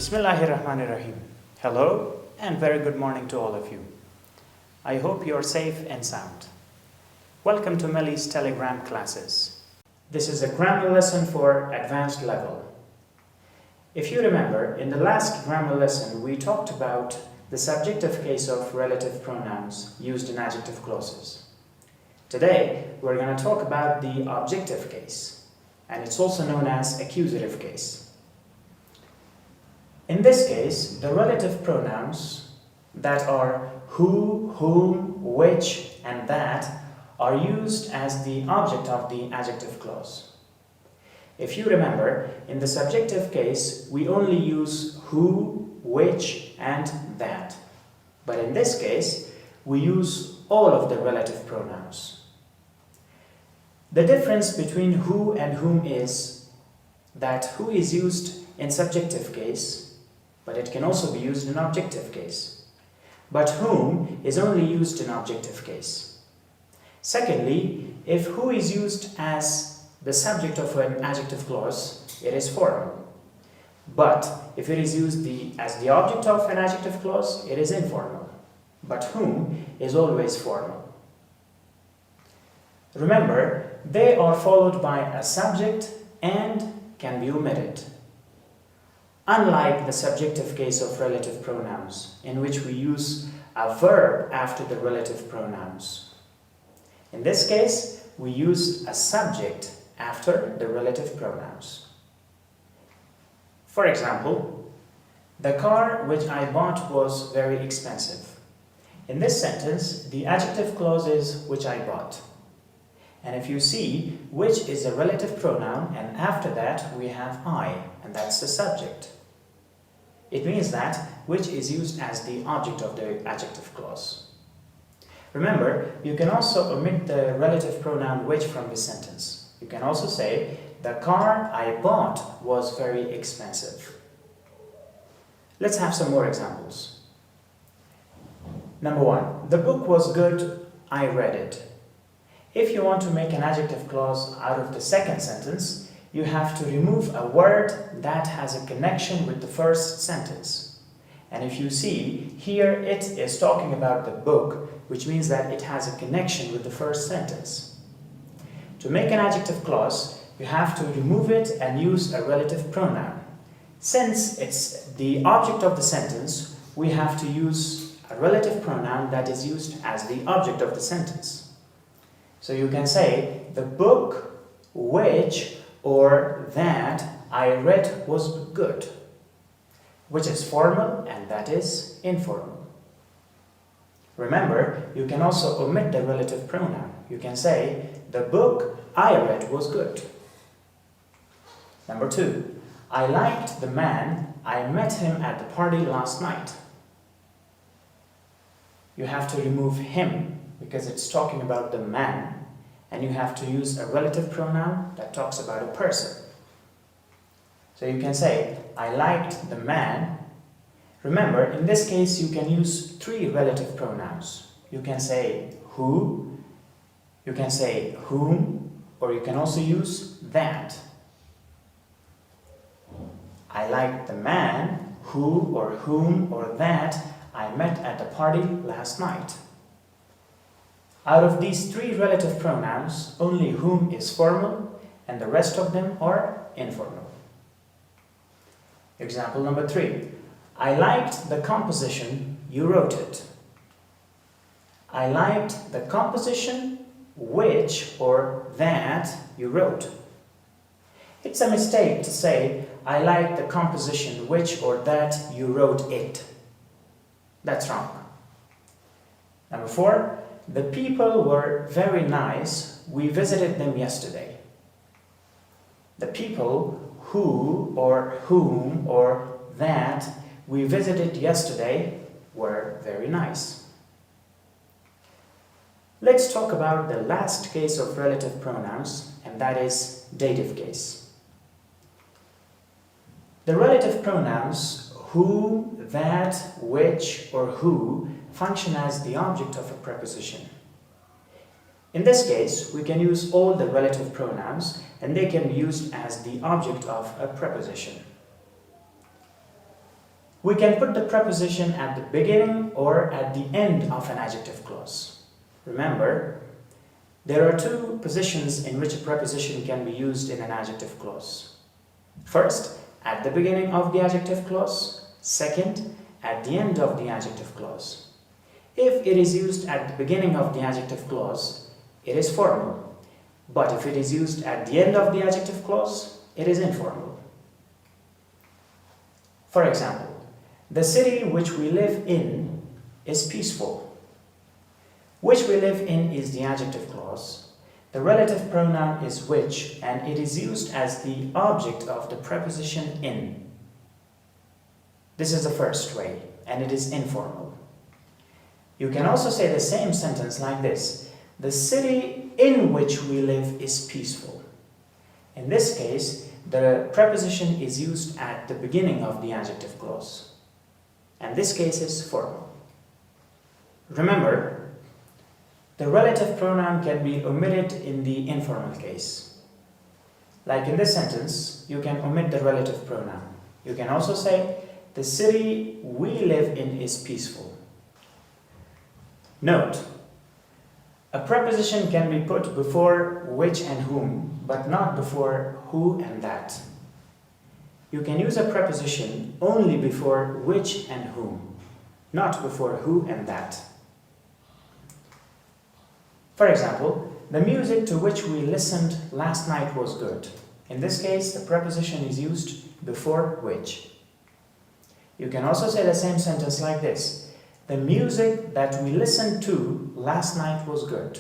Bismillahirrahmanirrahim. Hello and very good morning to all of you. I hope you are safe and sound. Welcome to Melly's Telegram classes. This is a grammar lesson for advanced level. If you remember, in the last grammar lesson we talked about the subjective case of relative pronouns used in adjective clauses. Today we're going to talk about the objective case, and it's also known as accusative case. In this case, the relative pronouns that are who, whom, which, and that are used as the object of the adjective clause. If you remember, in the subjective case, we only use who, which, and that. But in this case, we use all of the relative pronouns. The difference between who and whom is that who is used in subjective case, but it can also be used in objective case. But whom is only used in objective case. Secondly, if who is used as the subject of an adjective clause, it is formal. But if it is used as the object of an adjective clause, it is informal. But whom is always formal. Remember, they are followed by a subject and can be omitted. Unlike the subjective case of relative pronouns, in which we use a verb after the relative pronouns. In this case, we use a subject after the relative pronouns. For example, the car which I bought was very expensive. In this sentence, the adjective clause is which I bought. And if you see, which is a relative pronoun, and after that we have I, and that's the subject. It means that which is used as the object of the adjective clause. Remember, you can also omit the relative pronoun which from the sentence. You can also say, the car I bought was very expensive. Let's have some more examples. Number one, the book was good, I read it. If you want to make an adjective clause out of the second sentence, you have to remove a word that has a connection with the first sentence. And if you see, here it is talking about the book, which means that it has a connection with the first sentence. To make an adjective clause, you have to remove it and use a relative pronoun. Since it's the object of the sentence, we have to use a relative pronoun that is used as the object of the sentence. So you can say, the book which or that I read was good, which is formal and that is informal. Remember, you can also omit the relative pronoun. You can say, the book I read was good. Number two, I liked the man, I met him at the party last night. You have to remove him because it's talking about the man. And you have to use a relative pronoun that talks about a person. So you can say, I liked the man. Remember, in this case, you can use three relative pronouns. You can say who, you can say whom, or you can also use that. I liked the man, who or whom or that I met at the party last night. Out of these three relative pronouns, only whom is formal and the rest of them are informal. Example number three. I liked the composition, you wrote it. I liked the composition, which or that you wrote. It's a mistake to say, I liked the composition, which or that you wrote it. That's wrong. Number four. The people were very nice. We visited them yesterday. The people who or whom or that we visited yesterday were very nice. Let's talk about the last case of relative pronouns, and that is dative case. The relative pronouns who, that, which, or who function as the object of a preposition. In this case, we can use all the relative pronouns and they can be used as the object of a preposition. We can put the preposition at the beginning or at the end of an adjective clause. Remember, there are two positions in which a preposition can be used in an adjective clause. First, at the beginning of the adjective clause. Second, at the end of the adjective clause. If it is used at the beginning of the adjective clause, it is formal. But if it is used at the end of the adjective clause, it is informal. For example, the city which we live in is peaceful. Which we live in is the adjective clause. The relative pronoun is which, and it is used as the object of the preposition in. This is the first way, and it is informal. You can also say the same sentence like this. The city in which we live is peaceful. In this case, the preposition is used at the beginning of the adjective clause. And this case is formal. Remember, the relative pronoun can be omitted in the informal case. Like in this sentence, you can omit the relative pronoun. You can also say, the city we live in is peaceful. Note, a preposition can be put before which and whom, but not before who and that. You can use a preposition only before which and whom, not before who and that. For example, the music to which we listened last night was good. In this case, the preposition is used before which. You can also say the same sentence like this. The music that we listened to last night was good.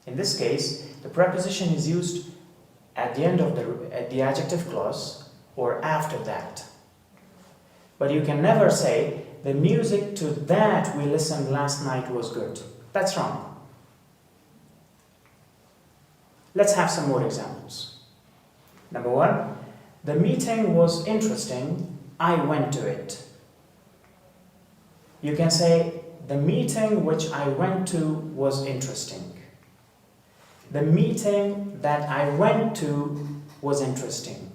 In this case, the preposition is used at the end of the adjective clause or after that. But you can never say, the music to that we listened last night was good. That's wrong. Let's have some more examples. Number one, the meeting was interesting, I went to it. You can say, the meeting which I went to was interesting. The meeting that I went to was interesting.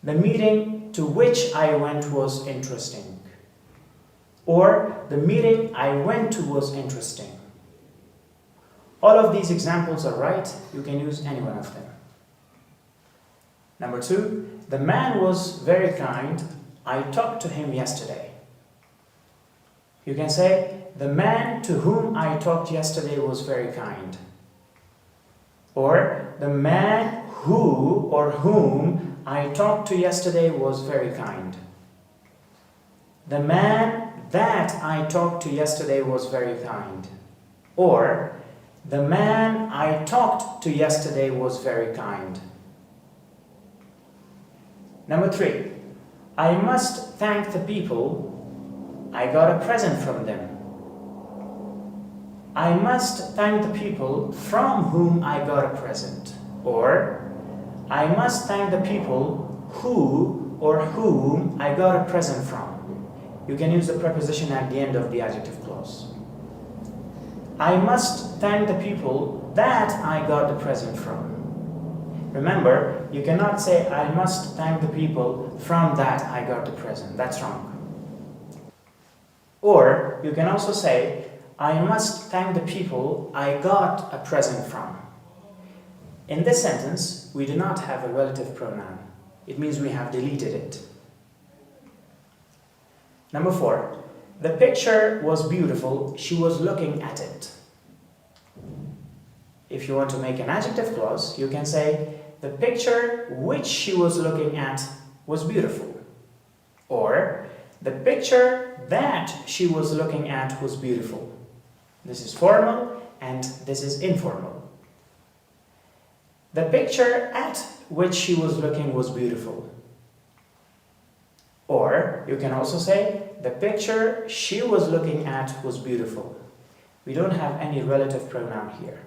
The meeting to which I went was interesting. Or, the meeting I went to was interesting. All of these examples are right. You can use any one of them. Number two, the man was very kind. I talked to him yesterday. You can say, the man to whom I talked yesterday was very kind. Or, the man who or whom I talked to yesterday was very kind. The man that I talked to yesterday was very kind. Or, the man I talked to yesterday was very kind. Number three, I must thank the people. I got a present from them. I must thank the people from whom I got a present. Or, I must thank the people who or whom I got a present from. You can use the preposition at the end of the adjective clause. I must thank the people that I got the present from. Remember, you cannot say, I must thank the people from that I got the present. That's wrong. Or, you can also say, I must thank the people I got a present from. In this sentence, we do not have a relative pronoun. It means we have deleted it. Number four, the picture was beautiful, she was looking at it. If you want to make an adjective clause, you can say, the picture which she was looking at was beautiful. Or, the picture that she was looking at was beautiful. This is formal and this is informal. The picture at which she was looking was beautiful. Or, you can also say, the picture she was looking at was beautiful. We don't have any relative pronoun here.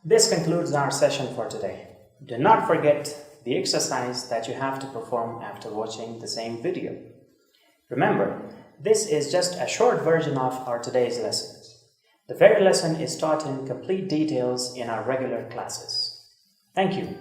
This concludes our session for today. Do not forget the exercise that you have to perform after watching the same video. Remember, this is just a short version of our today's lesson. The very lesson is taught in complete details in our regular classes. Thank you.